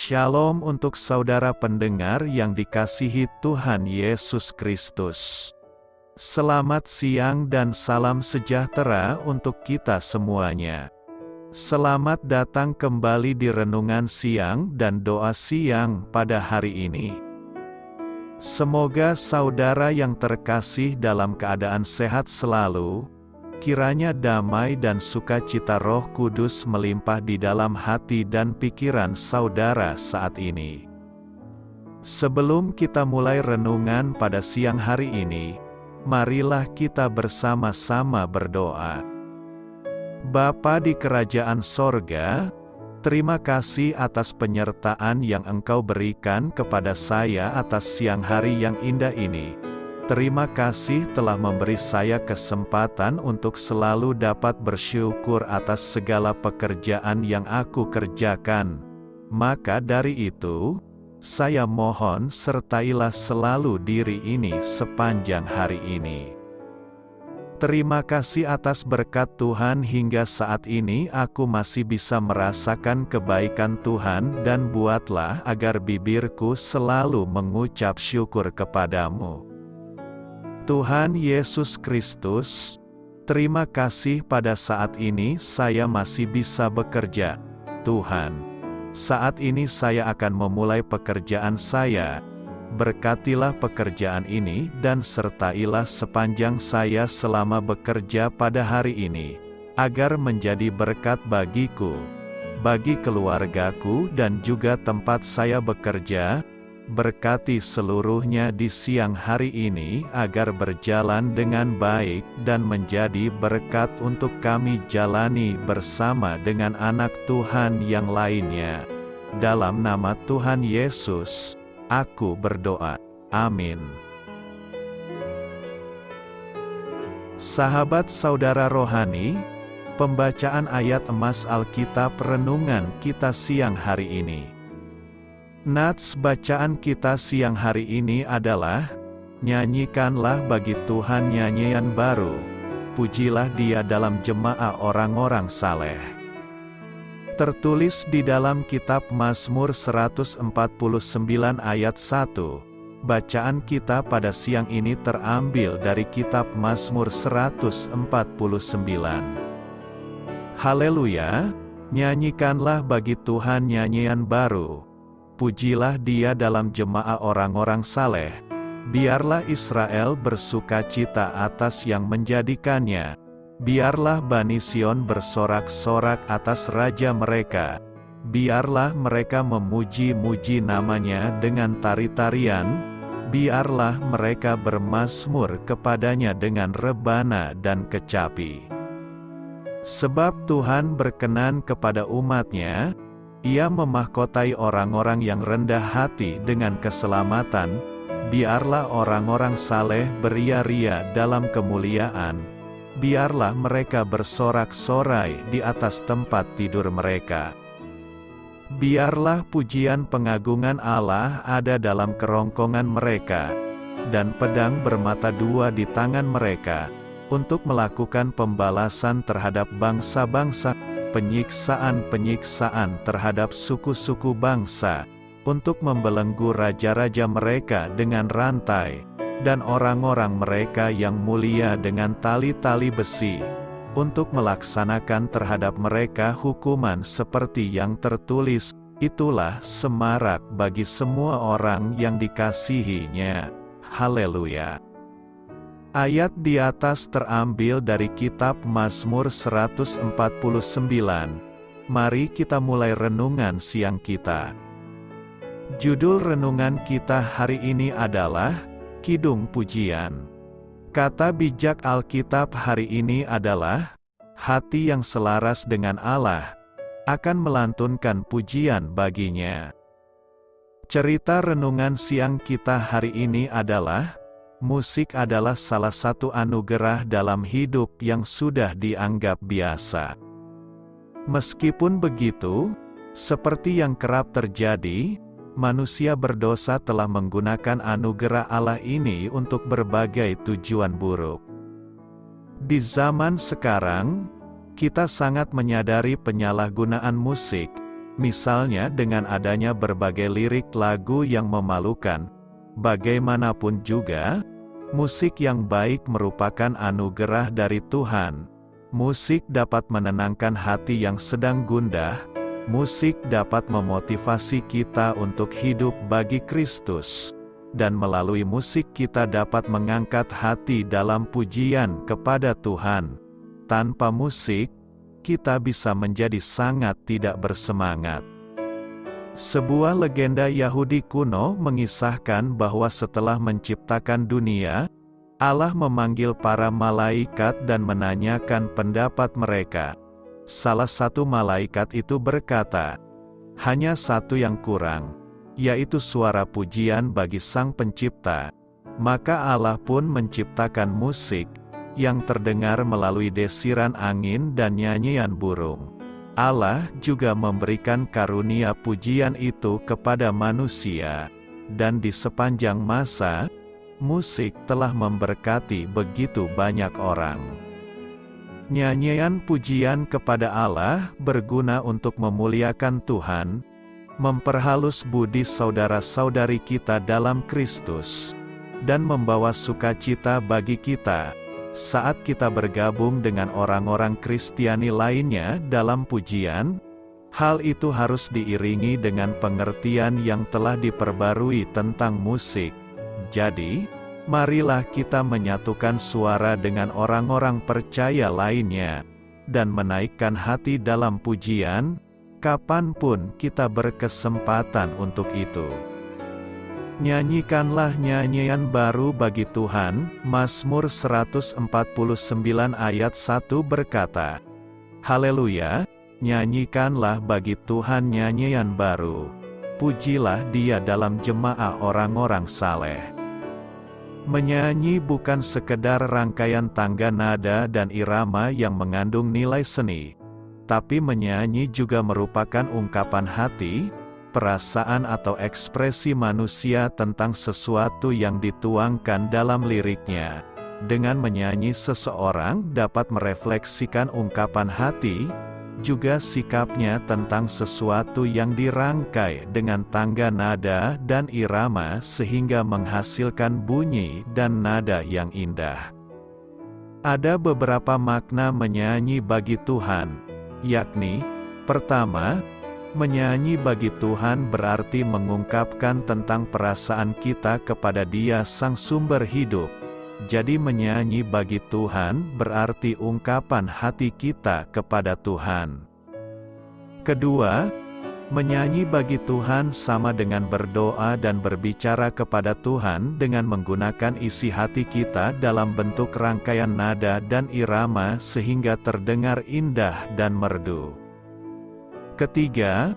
Shalom untuk saudara pendengar yang dikasihi Tuhan Yesus Kristus. Selamat siang dan salam sejahtera untuk kita semuanya. Selamat datang kembali di renungan siang dan doa siang pada hari ini. Semoga saudara yang terkasih dalam keadaan sehat selalu. Kiranya damai dan sukacita Roh Kudus melimpah di dalam hati dan pikiran saudara saat ini. Sebelum kita mulai renungan pada siang hari ini, marilah kita bersama-sama berdoa. Bapa di kerajaan sorga, terima kasih atas penyertaan yang Engkau berikan kepada saya atas siang hari yang indah ini. Terima kasih telah memberi saya kesempatan untuk selalu dapat bersyukur atas segala pekerjaan yang aku kerjakan. Maka dari itu, saya mohon sertailah selalu diri ini sepanjang hari ini. Terima kasih atas berkat Tuhan hingga saat ini aku masih bisa merasakan kebaikan Tuhan dan buatlah agar bibirku selalu mengucap syukur kepadamu. Tuhan Yesus Kristus, terima kasih pada saat ini saya masih bisa bekerja. Tuhan, saat ini saya akan memulai pekerjaan saya. Berkatilah pekerjaan ini dan sertailah sepanjang saya selama bekerja pada hari ini, agar menjadi berkat bagiku, bagi keluargaku dan juga tempat saya bekerja. Berkati seluruhnya di siang hari ini agar berjalan dengan baik dan menjadi berkat untuk kami jalani bersama dengan anak Tuhan yang lainnya. Dalam nama Tuhan Yesus, aku berdoa. Amin. Sahabat saudara rohani, pembacaan ayat emas Alkitab renungan kita siang hari ini. Nats bacaan kita siang hari ini adalah, nyanyikanlah bagi Tuhan nyanyian baru, pujilah Dia dalam jemaah orang-orang saleh. Tertulis di dalam kitab Mazmur 149 ayat 1, bacaan kita pada siang ini terambil dari kitab Mazmur 149. Haleluya, nyanyikanlah bagi Tuhan nyanyian baru. Pujilah Dia dalam jemaah orang-orang saleh, biarlah Israel bersukacita atas yang menjadikannya, biarlah Bani Sion bersorak-sorak atas Raja mereka, biarlah mereka memuji-muji namanya dengan tari-tarian, biarlah mereka bermazmur kepadanya dengan rebana dan kecapi. Sebab Tuhan berkenan kepada umat-Nya, Ia memahkotai orang-orang yang rendah hati dengan keselamatan, biarlah orang-orang saleh beria-ria dalam kemuliaan, biarlah mereka bersorak-sorai di atas tempat tidur mereka. Biarlah pujian pengagungan Allah ada dalam kerongkongan mereka, dan pedang bermata dua di tangan mereka, untuk melakukan pembalasan terhadap bangsa-bangsa, penyiksaan-penyiksaan terhadap suku-suku bangsa, untuk membelenggu raja-raja mereka dengan rantai, dan orang-orang mereka yang mulia dengan tali-tali besi, untuk melaksanakan terhadap mereka hukuman seperti yang tertulis, itulah semarak bagi semua orang yang dikasihi-Nya. Haleluya. Ayat di atas terambil dari kitab Mazmur 149. Mari kita mulai renungan siang kita. Judul renungan kita hari ini adalah Kidung Pujian. Kata bijak Alkitab hari ini adalah, hati yang selaras dengan Allah akan melantunkan pujian baginya. Cerita renungan siang kita hari ini adalah, musik adalah salah satu anugerah dalam hidup yang sudah dianggap biasa. Meskipun begitu, seperti yang kerap terjadi, manusia berdosa telah menggunakan anugerah Allah ini untuk berbagai tujuan buruk. Di zaman sekarang, kita sangat menyadari penyalahgunaan musik, Misalnya dengan adanya berbagai lirik lagu yang memalukan. Bagaimanapun juga, musik yang baik merupakan anugerah dari Tuhan. Musik dapat menenangkan hati yang sedang gundah. Musik dapat memotivasi kita untuk hidup bagi Kristus. Dan melalui musik kita dapat mengangkat hati dalam pujian kepada Tuhan. Tanpa musik, kita bisa menjadi sangat tidak bersemangat. Sebuah legenda Yahudi kuno mengisahkan bahwa setelah menciptakan dunia, Allah memanggil para malaikat dan menanyakan pendapat mereka. Salah satu malaikat itu berkata, "Hanya satu yang kurang, yaitu suara pujian bagi Sang Pencipta." Maka Allah pun menciptakan musik yang terdengar melalui desiran angin dan nyanyian burung. Allah juga memberikan karunia pujian itu kepada manusia, dan di sepanjang masa, musik telah memberkati begitu banyak orang. Nyanyian pujian kepada Allah berguna untuk memuliakan Tuhan, memperhalus budi saudara-saudari kita dalam Kristus, dan membawa sukacita bagi kita saat kita bergabung dengan orang-orang Kristiani lainnya dalam pujian. Hal itu harus diiringi dengan pengertian yang telah diperbarui tentang musik. Jadi, marilah kita menyatukan suara dengan orang-orang percaya lainnya, dan menaikkan hati dalam pujian, kapanpun kita berkesempatan untuk itu. Nyanyikanlah nyanyian baru bagi Tuhan. Mazmur 149 ayat 1 berkata, "Haleluya, nyanyikanlah bagi Tuhan nyanyian baru. Pujilah Dia dalam jemaah orang-orang saleh." Menyanyi bukan sekedar rangkaian tangga nada dan irama yang mengandung nilai seni, tapi menyanyi juga merupakan ungkapan hati, perasaan atau ekspresi manusia tentang sesuatu yang dituangkan dalam liriknya. Dengan menyanyi seseorang dapat merefleksikan ungkapan hati, juga sikapnya tentang sesuatu yang dirangkai dengan tangga nada dan irama sehingga menghasilkan bunyi dan nada yang indah. Ada beberapa makna menyanyi bagi Tuhan, yakni, pertama, menyanyi bagi Tuhan berarti mengungkapkan tentang perasaan kita kepada Dia Sang Sumber Hidup. Jadi menyanyi bagi Tuhan berarti ungkapan hati kita kepada Tuhan. Kedua, menyanyi bagi Tuhan sama dengan berdoa dan berbicara kepada Tuhan dengan menggunakan isi hati kita dalam bentuk rangkaian nada dan irama sehingga terdengar indah dan merdu. Ketiga,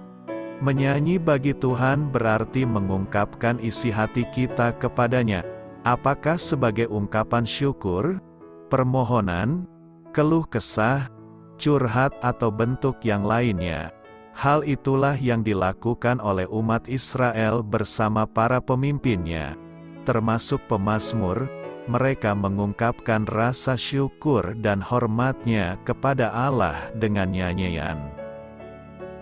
menyanyi bagi Tuhan berarti mengungkapkan isi hati kita kepadanya, apakah sebagai ungkapan syukur, permohonan, keluh kesah, curhat atau bentuk yang lainnya. Hal itulah yang dilakukan oleh umat Israel bersama para pemimpinnya, termasuk pemazmur. Mereka mengungkapkan rasa syukur dan hormatnya kepada Allah dengan nyanyian.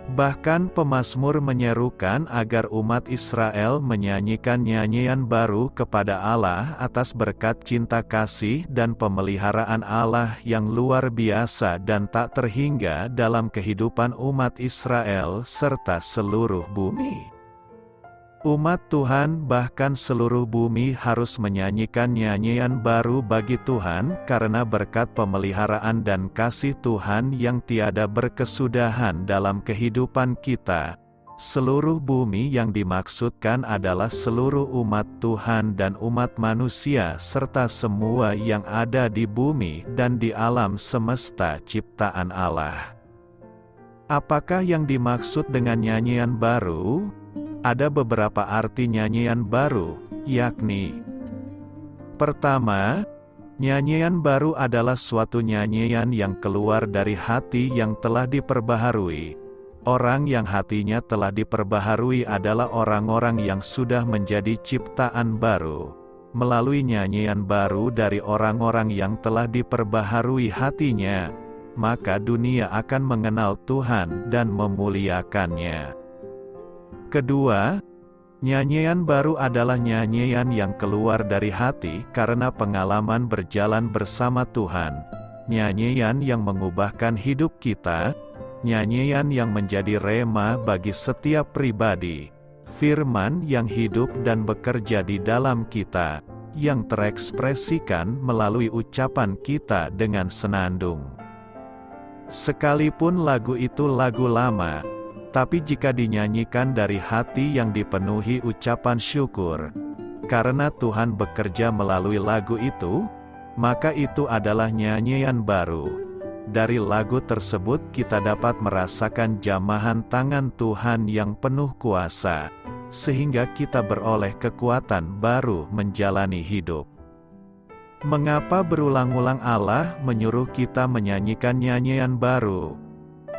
Bahkan pemazmur menyerukan agar umat Israel menyanyikan nyanyian baru kepada Allah atas berkat cinta kasih dan pemeliharaan Allah yang luar biasa dan tak terhingga dalam kehidupan umat Israel serta seluruh bumi. Umat Tuhan bahkan seluruh bumi harus menyanyikan nyanyian baru bagi Tuhan karena berkat pemeliharaan dan kasih Tuhan yang tiada berkesudahan dalam kehidupan kita. Seluruh bumi yang dimaksudkan adalah seluruh umat Tuhan dan umat manusia serta semua yang ada di bumi dan di alam semesta ciptaan Allah. Apakah yang dimaksud dengan nyanyian baru? Ada beberapa arti nyanyian baru, yakni: pertama, nyanyian baru adalah suatu nyanyian yang keluar dari hati yang telah diperbaharui. Orang yang hatinya telah diperbaharui adalah orang-orang yang sudah menjadi ciptaan baru. Melalui nyanyian baru dari orang-orang yang telah diperbaharui hatinya, maka dunia akan mengenal Tuhan dan memuliakannya. Kedua, nyanyian baru adalah nyanyian yang keluar dari hati karena pengalaman berjalan bersama Tuhan. Nyanyian yang mengubahkan hidup kita, nyanyian yang menjadi rema bagi setiap pribadi, firman yang hidup dan bekerja di dalam kita, yang terekspresikan melalui ucapan kita dengan senandung. Sekalipun lagu itu lagu lama, tapi jika dinyanyikan dari hati yang dipenuhi ucapan syukur, karena Tuhan bekerja melalui lagu itu, maka itu adalah nyanyian baru. Dari lagu tersebut kita dapat merasakan jamahan tangan Tuhan yang penuh kuasa, sehingga kita beroleh kekuatan baru menjalani hidup. Mengapa berulang-ulang Allah menyuruh kita menyanyikan nyanyian baru?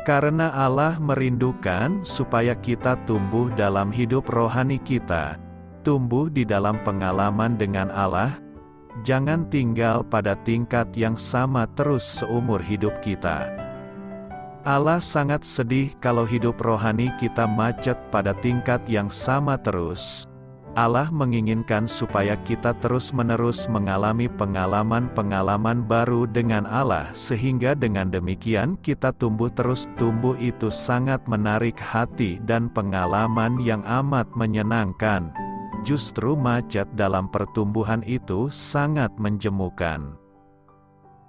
Karena Allah merindukan supaya kita tumbuh dalam hidup rohani kita, tumbuh di dalam pengalaman dengan Allah. Jangan tinggal pada tingkat yang sama terus seumur hidup kita. Allah sangat sedih kalau hidup rohani kita macet pada tingkat yang sama terus. Allah menginginkan supaya kita terus-menerus mengalami pengalaman-pengalaman baru dengan Allah, sehingga dengan demikian kita tumbuh terus. Tumbuh itu sangat menarik hati dan pengalaman yang amat menyenangkan. Justru macet dalam pertumbuhan itu sangat menjemukan.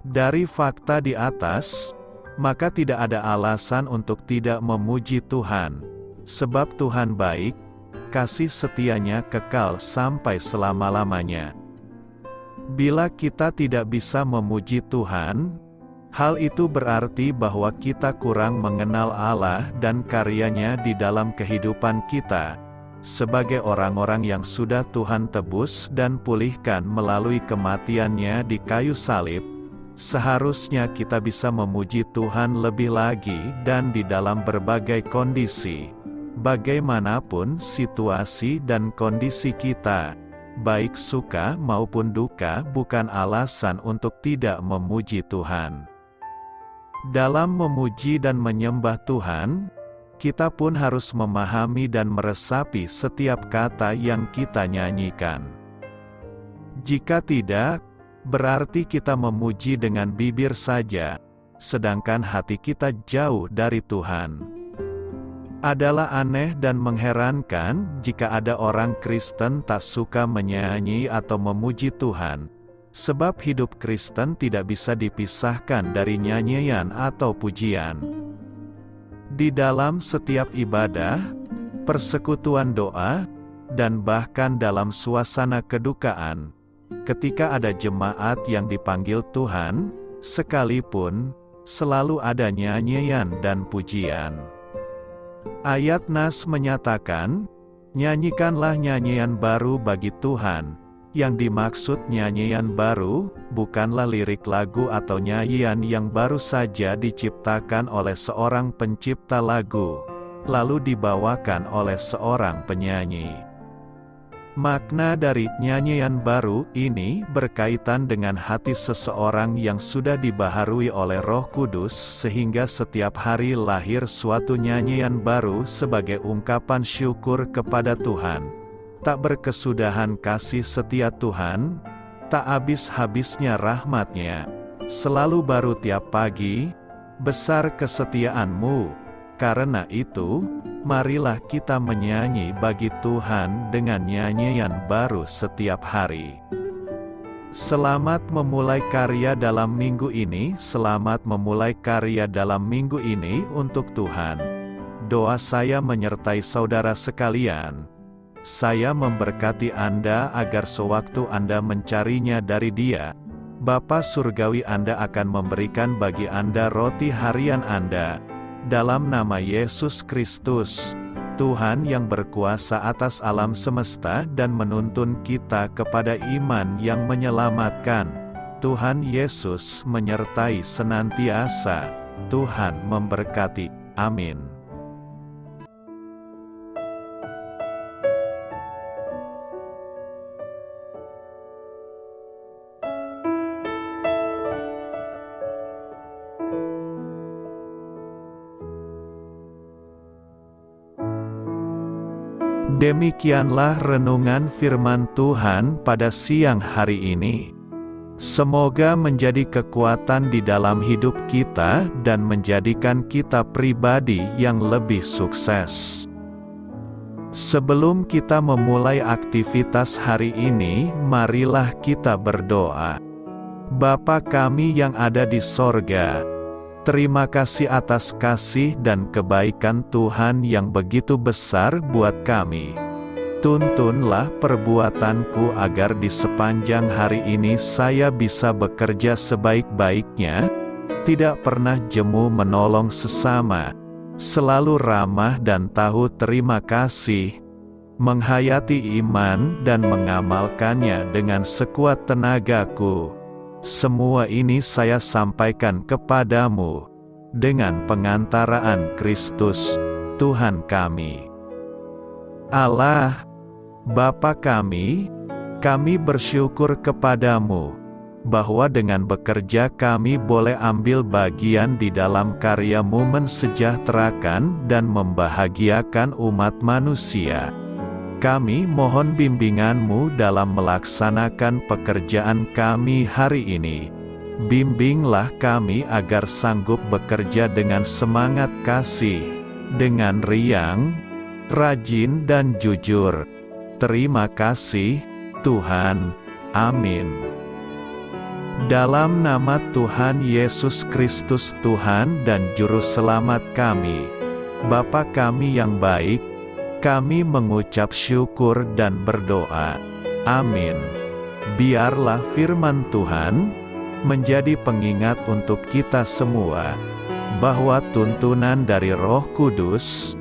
Dari fakta di atas, maka tidak ada alasan untuk tidak memuji Tuhan, sebab Tuhan baik, kasih setianya kekal sampai selama-lamanya. Bila kita tidak bisa memuji Tuhan, hal itu berarti bahwa kita kurang mengenal Allah dan karyanya di dalam kehidupan kita. Sebagai orang-orang yang sudah Tuhan tebus dan pulihkan melalui kematiannya di kayu salib, seharusnya kita bisa memuji Tuhan lebih lagi dan di dalam berbagai kondisi. Bagaimanapun situasi dan kondisi kita, baik suka maupun duka, bukan alasan untuk tidak memuji Tuhan. Dalam memuji dan menyembah Tuhan, kita pun harus memahami dan meresapi setiap kata yang kita nyanyikan. Jika tidak, berarti kita memuji dengan bibir saja, sedangkan hati kita jauh dari Tuhan. Adalah aneh dan mengherankan jika ada orang Kristen tak suka menyanyi atau memuji Tuhan, sebab hidup Kristen tidak bisa dipisahkan dari nyanyian atau pujian. Di dalam setiap ibadah, persekutuan doa, dan bahkan dalam suasana kedukaan, ketika ada jemaat yang dipanggil Tuhan, sekalipun, selalu ada nyanyian dan pujian. Ayat Nas menyatakan, nyanyikanlah nyanyian baru bagi Tuhan. Yang dimaksud nyanyian baru, bukanlah lirik lagu atau nyanyian yang baru saja diciptakan oleh seorang pencipta lagu, lalu dibawakan oleh seorang penyanyi. Makna dari nyanyian baru ini berkaitan dengan hati seseorang yang sudah dibaharui oleh Roh Kudus, sehingga setiap hari lahir suatu nyanyian baru sebagai ungkapan syukur kepada Tuhan. Tak berkesudahan kasih setia Tuhan, tak habis-habisnya rahmat-Nya, selalu baru tiap pagi, besar kesetiaan-Mu. Karena itu, marilah kita menyanyi bagi Tuhan dengan nyanyian baru setiap hari. Selamat memulai karya dalam minggu ini. Selamat memulai karya dalam minggu ini untuk Tuhan. Doa saya menyertai saudara sekalian. Saya memberkati Anda agar sewaktu Anda mencarinya dari Dia, Bapa Surgawi Anda akan memberikan bagi Anda roti harian Anda. Dalam nama Yesus Kristus, Tuhan yang berkuasa atas alam semesta dan menuntun kita kepada iman yang menyelamatkan, Tuhan Yesus menyertai senantiasa. Tuhan memberkati. Amin. Demikianlah renungan firman Tuhan pada siang hari ini. Semoga menjadi kekuatan di dalam hidup kita dan menjadikan kita pribadi yang lebih sukses. Sebelum kita memulai aktivitas hari ini, marilah kita berdoa. Bapa kami yang ada di sorga, terima kasih atas kasih dan kebaikan Tuhan yang begitu besar buat kami. Tuntunlah perbuatanku agar di sepanjang hari ini saya bisa bekerja sebaik-baiknya, tidak pernah jemu menolong sesama, selalu ramah dan tahu terima kasih, menghayati iman dan mengamalkannya dengan sekuat tenagaku. Semua ini saya sampaikan kepadamu, dengan pengantaraan Kristus, Tuhan kami. Allah, Bapa kami bersyukur kepadamu, bahwa dengan bekerja kami boleh ambil bagian di dalam karya-Mu mensejahterakan dan membahagiakan umat manusia. Kami mohon bimbingan-Mu dalam melaksanakan pekerjaan kami hari ini. Bimbinglah kami agar sanggup bekerja dengan semangat kasih, dengan riang, rajin dan jujur. Terima kasih, Tuhan. Amin. Dalam nama Tuhan Yesus Kristus Tuhan dan Juru Selamat kami, Bapa kami yang baik, kami mengucap syukur dan berdoa. Amin. Biarlah firman Tuhan menjadi pengingat untuk kita semua, bahwa tuntunan dari Roh Kudus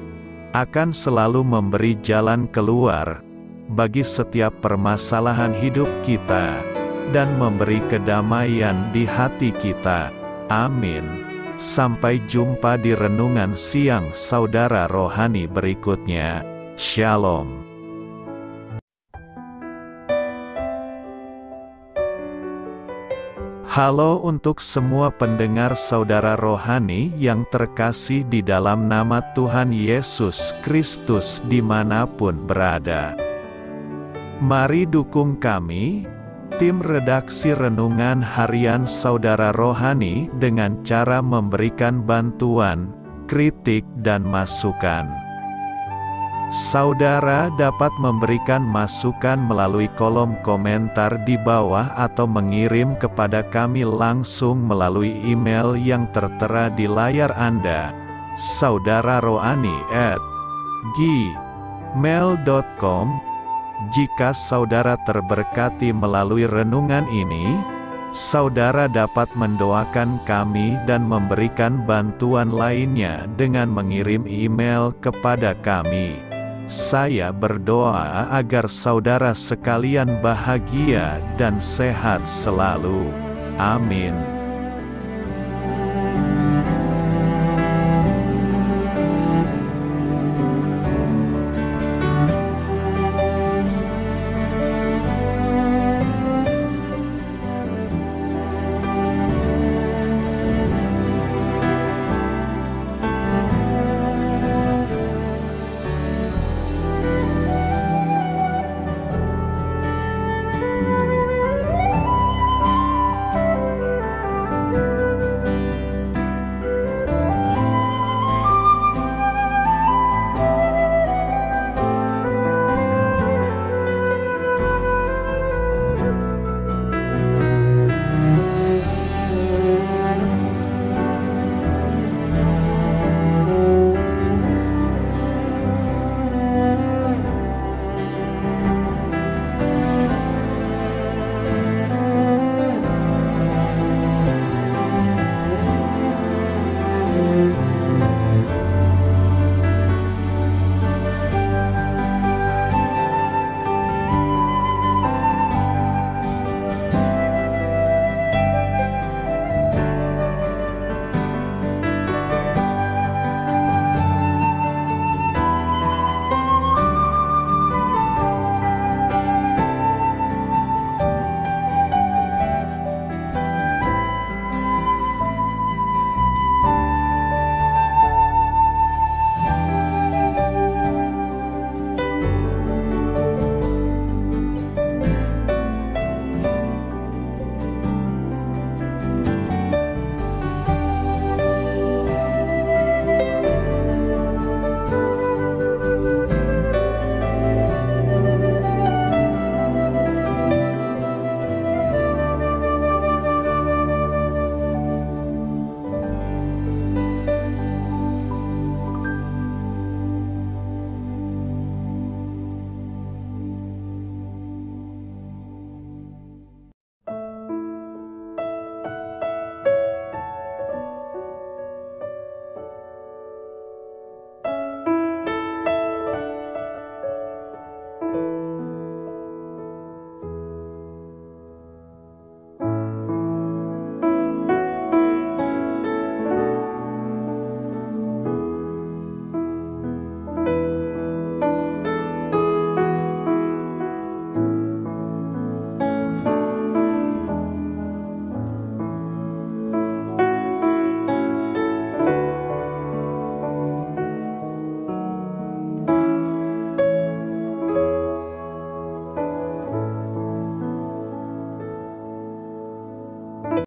akan selalu memberi jalan keluar bagi setiap permasalahan hidup kita, dan memberi kedamaian di hati kita. Amin. Sampai jumpa di renungan siang saudara rohani berikutnya. Shalom. Halo untuk semua pendengar saudara rohani yang terkasih di dalam nama Tuhan Yesus Kristus dimanapun berada. Mari dukung kami, tim redaksi Renungan Harian Saudara Rohani, dengan cara memberikan bantuan, kritik dan masukan. Saudara dapat memberikan masukan melalui kolom komentar di bawah atau mengirim kepada kami langsung melalui email yang tertera di layar Anda, saudararohani@gmail.com. Jika saudara terberkati melalui renungan ini, saudara dapat mendoakan kami dan memberikan bantuan lainnya dengan mengirim email kepada kami. Saya berdoa agar saudara sekalian bahagia dan sehat selalu. Amin.